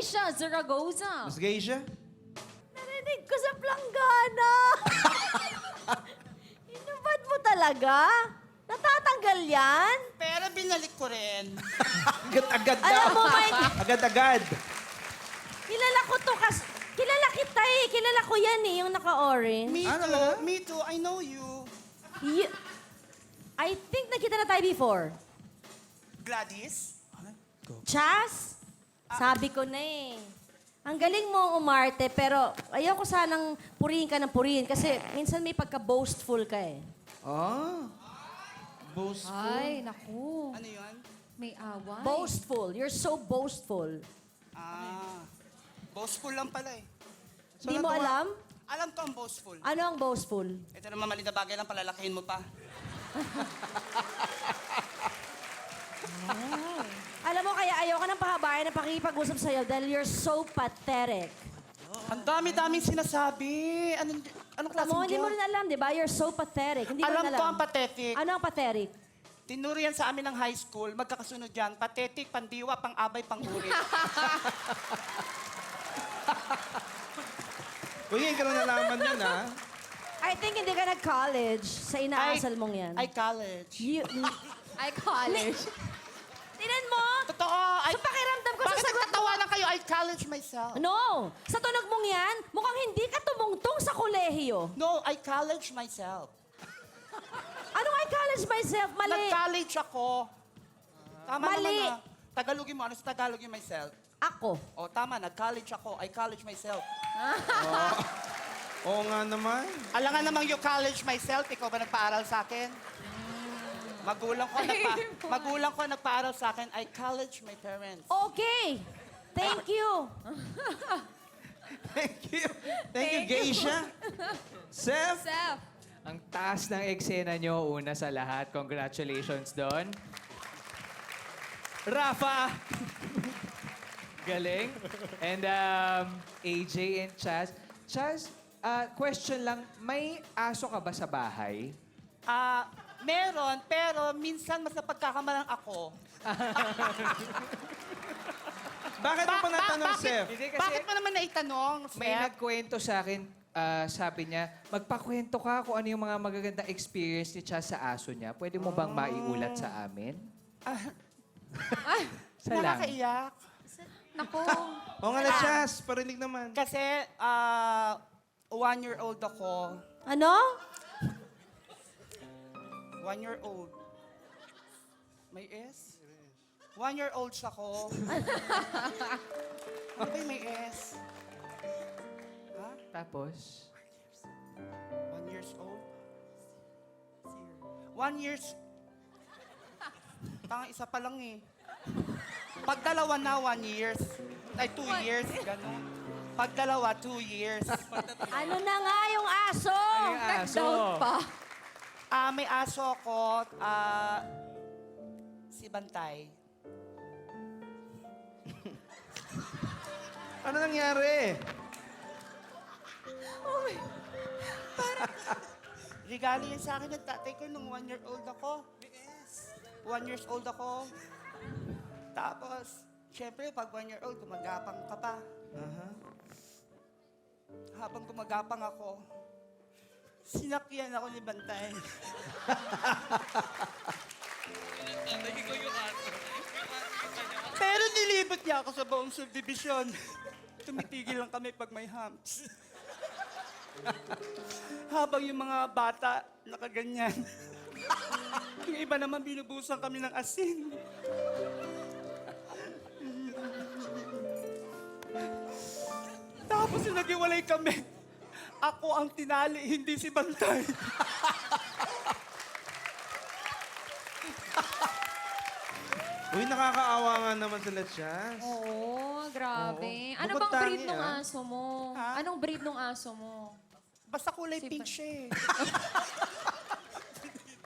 Geisha, Zaragoza. Miss Geisha? Narinig ko sa planggana. Inubad mo talaga? Natatanggal yan? Pero binalik ko rin. Agad-agad daw. Alam mo, Mike, Agad-agad. kilala ko to kasi... Kilala kita eh. Kilala ko yan eh, yung naka-orange. Me too, I know you. I think nakita na tayo before. Gladys? Chas? Sabi ko na eh. Ang galing mo umarte, pero ayoko sanang purihin ka ng purihin kasi minsan may pagka-boastful ka eh. Ah. Boastful. Ay, naku. Ano yun? May away. Boastful. You're so boastful. Boastful lang pala eh. Hindi mo alam? Alam ko ang boastful. Ano ang boastful? Ito naman mali na bagay lang, palalakihin mo pa. Alam mo, kaya ayoko nang pahabayan na pakikipag-usap sa'yo dahil you're so pathetic. Ang dami-daming sinasabi. Anong Alam klaseng mo, hindi mo joke? rin alam, di ba? You're so pathetic. Hindi mo Alam rin ko ang pathetic. Ano ang pathetic? Tinuro yan sa amin ng high school. Magkakasunod yan. Pathetic, pandiwa, pang-abay, pang-uri. Uy, ngayon ka na nalaman yun, ha? I think hindi ka nag-college sa inaasal mong yan. Ay, college. Ay, college. Tinan mo! Totoo. Sa pakiramdam ko sa Bakit sagot mo. nagtatawanan kayo? I college myself. No! Sa tunog mong yan, mukhang hindi ka tumungtong sa kolehiyo. No, I college myself. Anong I college myself? Mali. Nag-college ako. Tama Mali. naman na. Tagalogin mo. Ano sa Tagalogin myself? Ako. O, tama. Nag-college ako. I college myself. Oo nga naman. Alangan namang you college myself. Ikaw ba nagpaaral sa akin? Magulang ko nagpaaral sa akin. I college my parents. Okay. Thank you. Thank you. Thank you, Geisha. Seth? Seth. Ang taas ng eksena nyo, una sa lahat. Congratulations doon. Rafa! Galing. And AJ and Chaz. Chaz, question lang, may aso ka ba sa bahay? Meron, pero minsan mas napagkakamalang ako. Bakit mo pa natanong, Seth? Hindi kasi Bakit mo naman naitanong, may Seth? nagkwento sa akin, sabi niya, magpakwento ka kung ano yung mga magagandang experience ni Chaz sa aso niya. Pwede mo bang maiulat sa amin? Isa lang. Nakakaiyak. Naku. Oo nga na, Chas. Parinig naman. Kasi, 1-year-old ako. Ano? 1-year-old. May S? 1-year-old siya ko. Ano ba yung may S? Ha? Tapos, 1 years old? 1 years... Tanga isa pa lang eh. Pag dalawa na, 1 years. Ay, 2 years. Ganun. Pag dalawa, 2 years. Ano na nga yung aso? ano yung aso? Nag-doubt pa. May aso ako. Si Bantay. Ano nangyari? Regalo yan sa akin ng tatay ko nung 1-year-old ako. 1 years old ako. Tapos, syempre, pag 1-year-old, gumagapang ka pa. Habang gumagapang ako, sinakyan ako ni Bantay. Pero nilibot niya ako sa buong subdivision. Tumitigil lang kami pag may humps. Habang yung mga bata nakaganyan. Yung iba naman binubusan kami ng asin. Tapos yung naghiwalay kami, ako ang tinali, hindi si Bantay. Uy, nakakaawa nga naman sila, Chas. Oo, grabe. Oo. Ano Bukod bang breed tangi, ng ah. aso mo? Ha? Anong breed ng aso mo? Basta kulay pink siya eh.